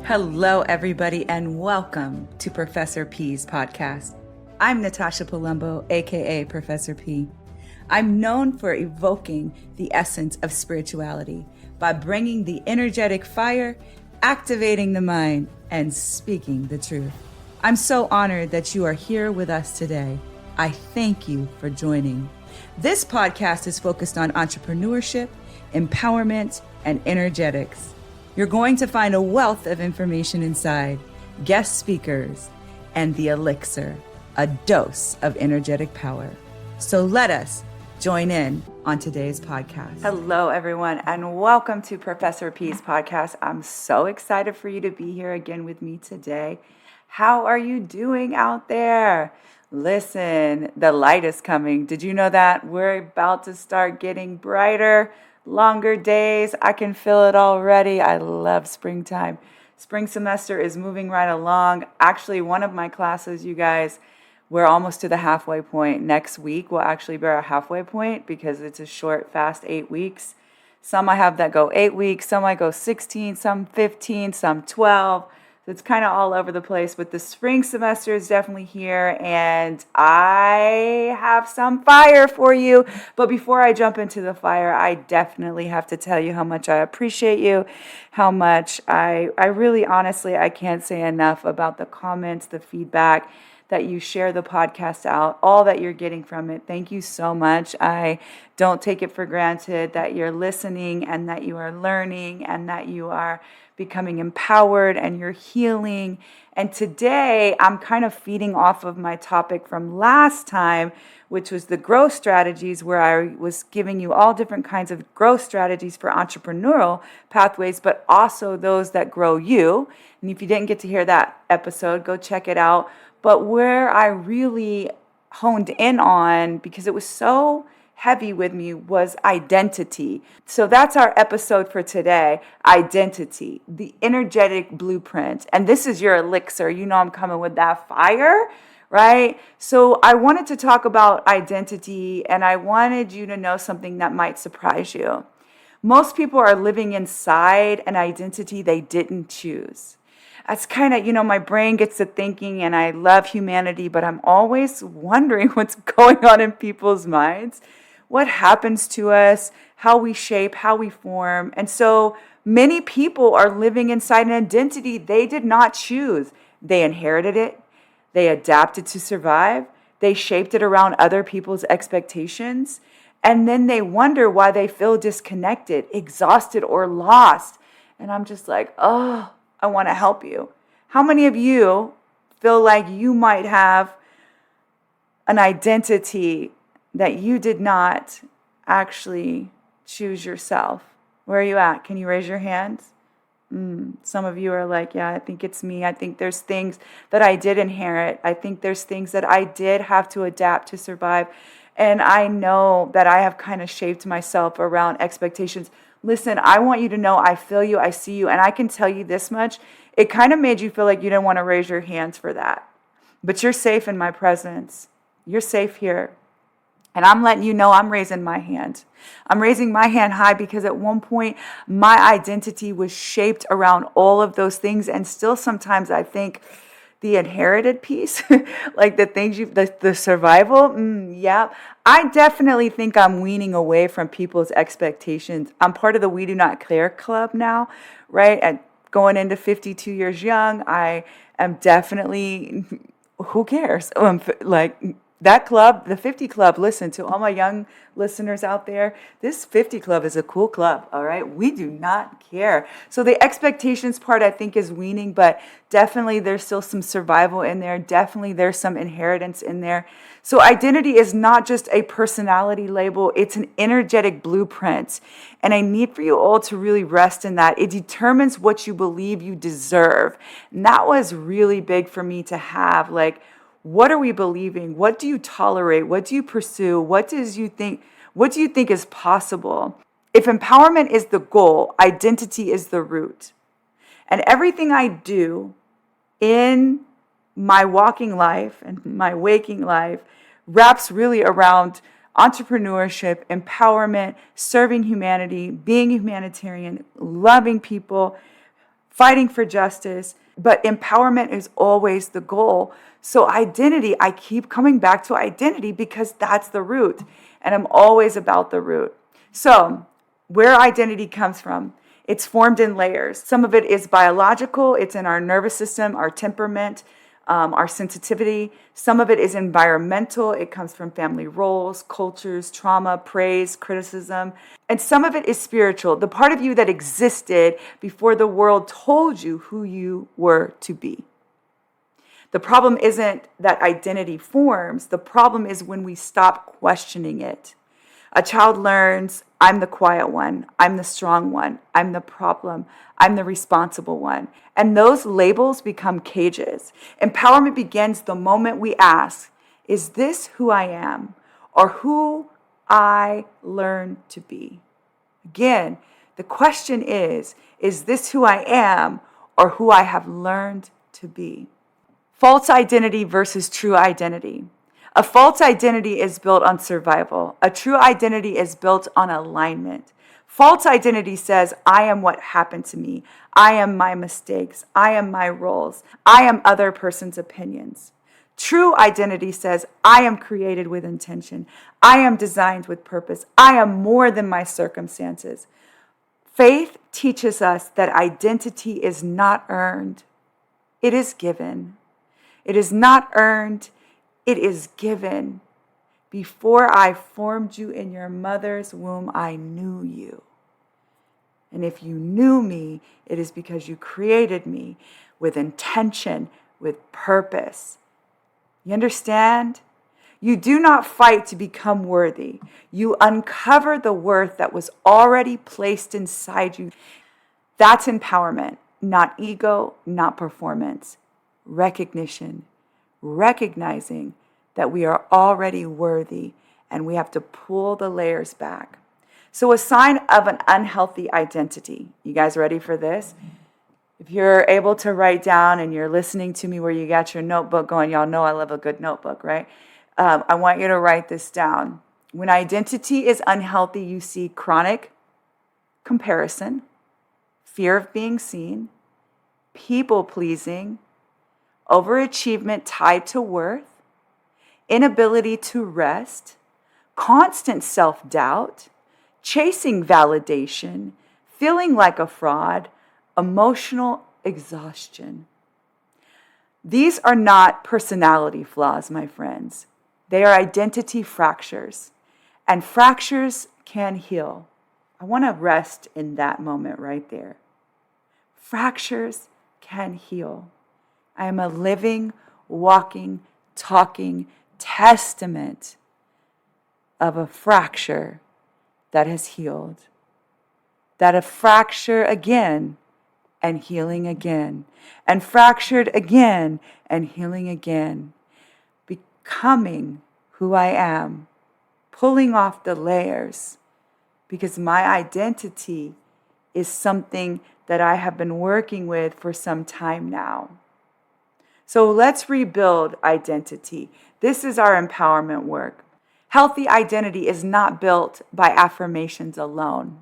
Hello, everybody, and welcome to Professor P's podcast. I'm Natasha Palumbo, aka Professor P. I'm known for evoking the essence of spirituality by bringing the energetic fire, activating the mind, and speaking the truth. I'm so honored that you are here with us today. I thank you for joining. This podcast is focused on entrepreneurship, empowerment, and energetics. You're going to find a wealth of information inside, guest speakers, and the Elixir, a dose of energetic power. So let us join in on today's podcast. Hello, everyone, and welcome to Professor P's podcast. I'm so excited for you to be here again with me today. How are you doing out there? Listen, the light is coming. Did you know that? We're about to start getting brighter, longer days. I can feel it already. I love springtime. Spring semester is moving right along. Actually, one of my classes, you guys, we're almost to the halfway point. Next week will actually be our halfway point because it's a short, fast 8 weeks. Some I have that go 8 weeks. Some I go 16, some 15, some 12. So it's kind of all over the place, but the spring semester is definitely here, and I have some fire for you. But before I jump into the fire, I definitely have to tell you how much I appreciate you, how much I really, honestly, I can't say enough about the comments, the feedback, that you share the podcast out, all that you're getting from it. Thank you so much. I don't take it for granted that you're listening and that you are learning and that you are becoming empowered and you're healing. And today I'm kind of feeding off of my topic from last time, which was the growth strategies, where I was giving you all different kinds of growth strategies for entrepreneurial pathways, but also those that grow you. And if you didn't get to hear that episode, go check it out. But where I really honed in on, because it was so heavy with me, was identity. So that's our episode for today, identity, the energetic blueprint. And this is your elixir. You know I'm coming with that fire, right? So I wanted to talk about identity, and I wanted you to know something that might surprise you. Most people are living inside an identity they didn't choose. That's kind of, my brain gets to thinking, and I love humanity, but I'm always wondering what's going on in people's minds, what happens to us, how we shape, how we form. And so many people are living inside an identity they did not choose. They inherited it. They adapted to survive. They shaped it around other people's expectations. And then they wonder why they feel disconnected, exhausted, or lost. And I'm just like, oh, I want to help you. How many of you feel like you might have an identity that you did not actually choose yourself? Where are you at? Can you raise your hands? Some of you are like, yeah, I think it's me. I think there's things that I did inherit. I think there's things that I did have to adapt to survive. And I know that I have kind of shaped myself around expectations. Listen, I want you to know I feel you, I see you, and I can tell you this much. It kind of made you feel like you didn't want to raise your hands for that. But you're safe in my presence. You're safe here. And I'm letting you know I'm raising my hand. I'm raising my hand high because at one point my identity was shaped around all of those things. And still sometimes I think the inherited piece, like the things the survival, yeah. I definitely think I'm weaning away from people's expectations. I'm part of the We Do Not Care Club now, right? And going into 52 years young, I am definitely, who cares? Like that club, the 50 Club, listen to all my young listeners out there. This 50 Club is a cool club, all right? We do not care. So the expectations part, I think, is weaning, but definitely there's still some survival in there. Definitely there's some inheritance in there. So identity is not just a personality label. It's an energetic blueprint. And I need for you all to really rest in that. It determines what you believe you deserve. And that was really big for me to have, like, what are we believing? What do you tolerate? What do you pursue? What do you think is possible? If empowerment is the goal, identity is the root. And everything I do in my walking life and my waking life wraps really around entrepreneurship, empowerment, serving humanity, being humanitarian, loving people, fighting for justice, but empowerment is always the goal. So identity, I keep coming back to identity because that's the root, and I'm always about the root. So where identity comes from, it's formed in layers. Some of it is biological. It's in our nervous system, our temperament, our sensitivity. Some of it is environmental. It comes from family roles, cultures, trauma, praise, criticism. And some of it is spiritual, the part of you that existed before the world told you who you were to be. The problem isn't that identity forms. The problem is when we stop questioning it. A child learns, I'm the quiet one, I'm the strong one, I'm the problem, I'm the responsible one. And those labels become cages. Empowerment begins the moment we ask, is this who I am or who I learn to be? Again, the question is this who I am or who I have learned to be? False identity versus true identity. A false identity is built on survival. A true identity is built on alignment. False identity says, I am what happened to me. I am my mistakes. I am my roles. I am other person's opinions. True identity says, I am created with intention. I am designed with purpose. I am more than my circumstances. Faith teaches us that identity is not earned. It is given. It is not earned. It is given. Before I formed you in your mother's womb, I knew you. And if you knew me, it is because you created me with intention, with purpose. You understand? You do not fight to become worthy. You uncover the worth that was already placed inside you. That's empowerment, not ego, not performance. Recognition, recognizing that we are already worthy and we have to pull the layers back. So a sign of an unhealthy identity. You guys ready for this? If you're able to write down and you're listening to me where you got your notebook going, y'all know I love a good notebook, right? I want you to write this down. When identity is unhealthy, you see chronic comparison, fear of being seen, people-pleasing, overachievement tied to worth, inability to rest, constant self-doubt, chasing validation, feeling like a fraud, emotional exhaustion. These are not personality flaws, my friends. They are identity fractures, and fractures can heal. I want to rest in that moment right there. Fractures can heal. I am a living, walking, talking testament of a fracture that has healed. That a fracture again and healing again, and fractured again and healing again. Becoming who I am, pulling off the layers, because my identity is something that I have been working with for some time now. So let's rebuild identity. This is our empowerment work. Healthy identity is not built by affirmations alone.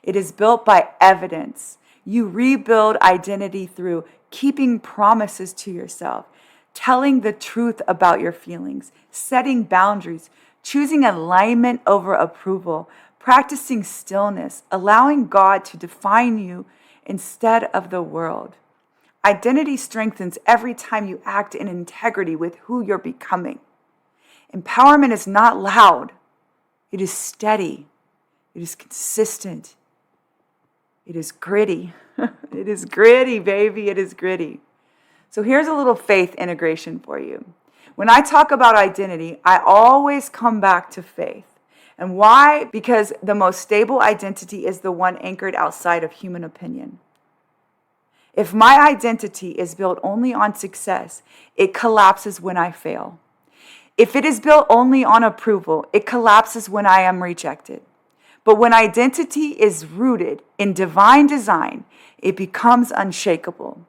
It is built by evidence. You rebuild identity through keeping promises to yourself, telling the truth about your feelings, setting boundaries, choosing alignment over approval, practicing stillness, allowing God to define you instead of the world. Identity strengthens every time you act in integrity with who you're becoming. Empowerment is not loud. It is steady. It is consistent. It is gritty. It is gritty, baby. It is gritty. So here's a little faith integration for you. When I talk about identity, I always come back to faith. And why? Because the most stable identity is the one anchored outside of human opinion. If my identity is built only on success, it collapses when I fail. If it is built only on approval, it collapses when I am rejected. But when identity is rooted in divine design, it becomes unshakable.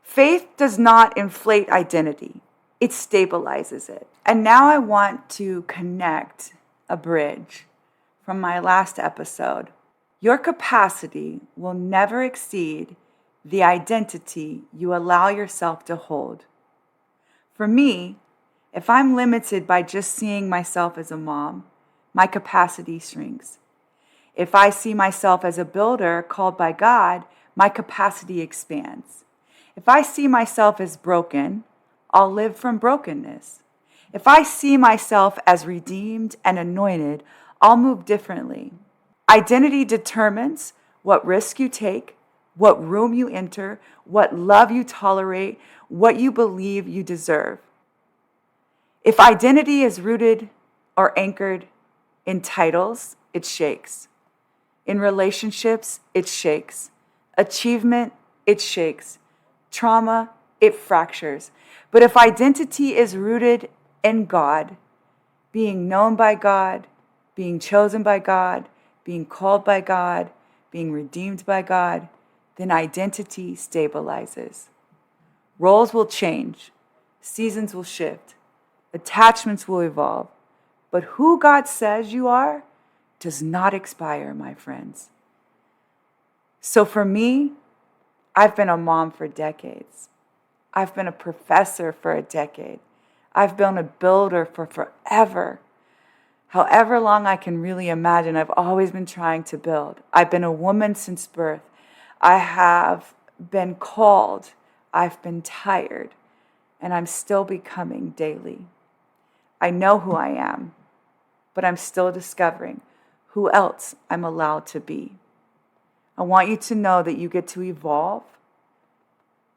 Faith does not inflate identity. It stabilizes it. And now I want to connect a bridge from my last episode. Your capacity will never exceed the identity you allow yourself to hold. For me, if I'm limited by just seeing myself as a mom, my capacity shrinks. If I see myself as a builder called by God, my capacity expands. If I see myself as broken, I'll live from brokenness. If I see myself as redeemed and anointed, I'll move differently. Identity determines what risk you take, what room you enter, what love you tolerate, what you believe you deserve. If identity is rooted or anchored in titles, it shakes. In relationships, it shakes. Achievement, it shakes. Trauma, it fractures. But if identity is rooted in God, being known by God, being chosen by God, being called by God, being redeemed by God, then identity stabilizes. Roles will change, seasons will shift, attachments will evolve, but who God says you are does not expire, my friends. So for me, I've been a mom for decades. I've been a professor for a decade. I've been a builder for forever. However long I can really imagine, I've always been trying to build. I've been a woman since birth. I have been called. I've been tired. And I'm still becoming daily. I know who I am, but I'm still discovering who else I'm allowed to be. I want you to know that you get to evolve,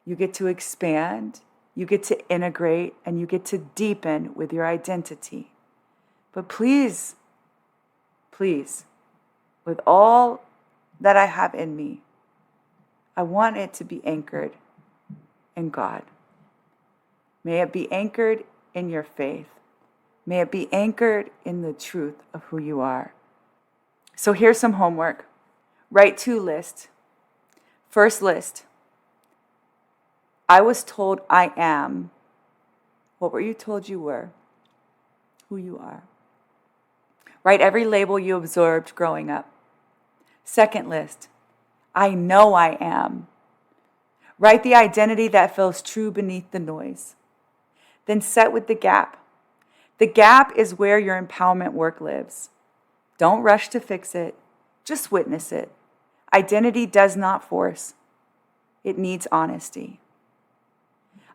you get to expand, you get to integrate, and you get to deepen with your identity. But please, with all that I have in me, I want it to be anchored in God. May it be anchored in your faith. May it be anchored in the truth of who you are. So here's some homework. Write 2 lists. First list. I was told I am. What were you told you were? Who you are. Write every label you absorbed growing up. Second list. I know I am. Write the identity that feels true beneath the noise. Then set with the gap. The gap is where your empowerment work lives. Don't rush to fix it. Just witness it. Identity does not force. It needs honesty.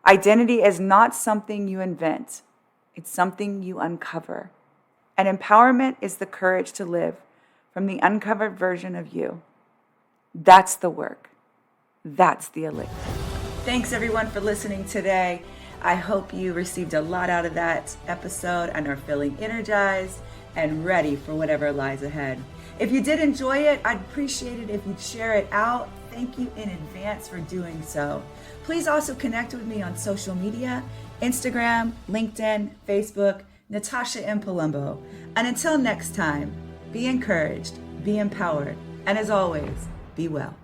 Identity is not something you invent. It's something you uncover. And empowerment is the courage to live from the uncovered version of you. That's the work. That's the elixir. Thanks everyone for listening today. I hope you received a lot out of that episode and are feeling energized and ready for whatever lies ahead. If you did enjoy it, I'd appreciate it if you'd share it out. Thank you in advance for doing so. Please also connect with me on social media, Instagram, LinkedIn, Facebook, Natasha M. Palumbo. And until next time, be encouraged, be empowered, and as always, be well.